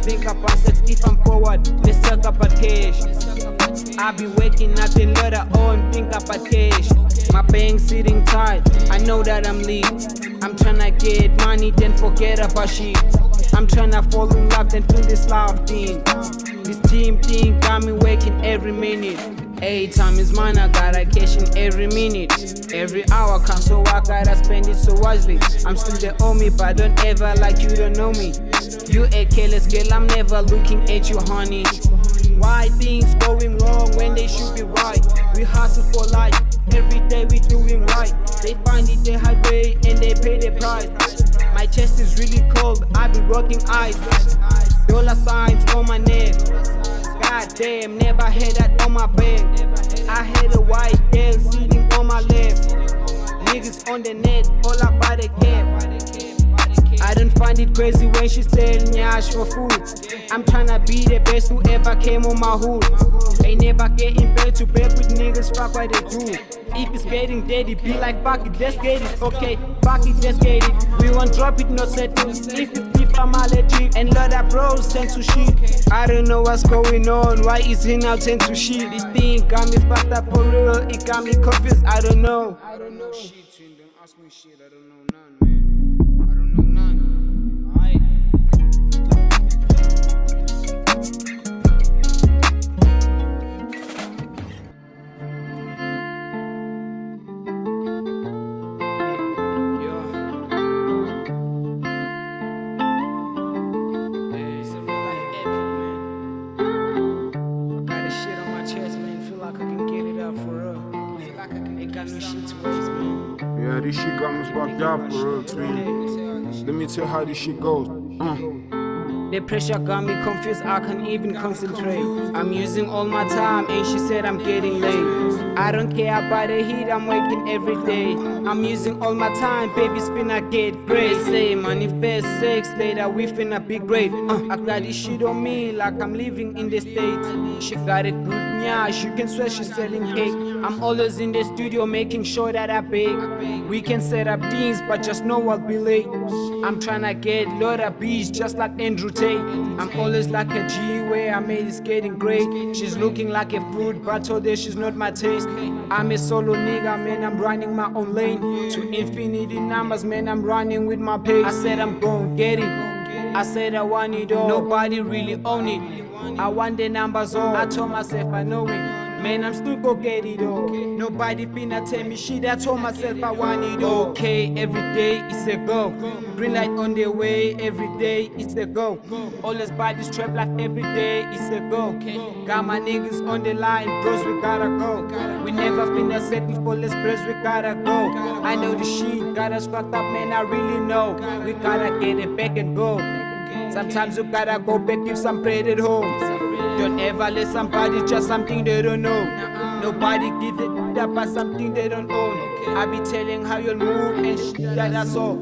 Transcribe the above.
think about sex if I'm forward. Let's talk about cash. I be working nothing, lot I own, think about cash. My bank sitting tight, I know that I'm lit. I'm tryna get money, then forget about shit. I'm tryna fall in love, then feel this love thing. This team thing got me working every minute. Hey, time is mine, I gotta cash in every minute. Every hour counts, so I gotta spend it so wisely. I'm still the homie, but don't ever like you don't know me. You a careless girl, I'm never looking at you, honey. Why things going wrong when they should be right? We hustle for life, every day we doing right. They find it the hard way and they pay the price. My chest is really cold, I be rocking eyes. Dollar signs on my neck. God damn, never had that on my back. I had a white girl sitting on my left. Niggas on the net, all about the cap. I don't find it crazy when she selling nyash for food. I'm tryna be the best who ever came on my hood. Ain't never getting back to back with niggas, fuck what they do. If it's getting dirty, be like fuck it, let's get it. Okay, fuck it, let's get it. We won't drop it, not settle. If it's beef, I'm allergic. And lot of bros tend to shit. I don't know what's going on, why is he now tend to shit? This thing got me fucked up for real, it got me confused, I don't know. I don't know shit, Chin, don't ask me shit, I don't know none, man. I don't know none. Yeah, this shit got me fucked up for real, twin. Let me tell you how this shit goes. The pressure got me confused, I can't even concentrate. I'm using all my time and she said I'm getting late. I don't care about the heat, I'm working every day. I'm using all my time, baby, finna get great. They say manifest sex, later we finna be great. I got this shit on me like I'm living in the States. She got a good nyash, you can swear she's selling cake. I'm always in the studio making sure that I bake. We can set up things, but just know I'll be late. I'm tryna get lot of beats just like Andrew Tate. I'm always like a G where I made it's getting great. She's looking like a fruit, but told her she's not my taste. I'm a solo nigga, man, I'm running my own lane. To infinity numbers, man, I'm running with my pace. I said I'm gon' get it, I said I want it all. Nobody really own it, I want the numbers all. I told myself I know it, man, I'm still gon' get it all. Nobody finna tell me shit, I told myself I want it all. Okay, every day it's a go. Green light on the way, every day it's a go. Always buy this trap like every day it's a go. Got my niggas on the line, bros, we gotta go. We never finna settle for less bros, we gotta go. I know the shit got us fucked up, man, I really know. We gotta get it back and go. Sometimes you gotta go back, give some bread at home. Don't ever let somebody just something they don't know. Nobody give it up by something they don't own. I be telling how you'll move and shit that I saw.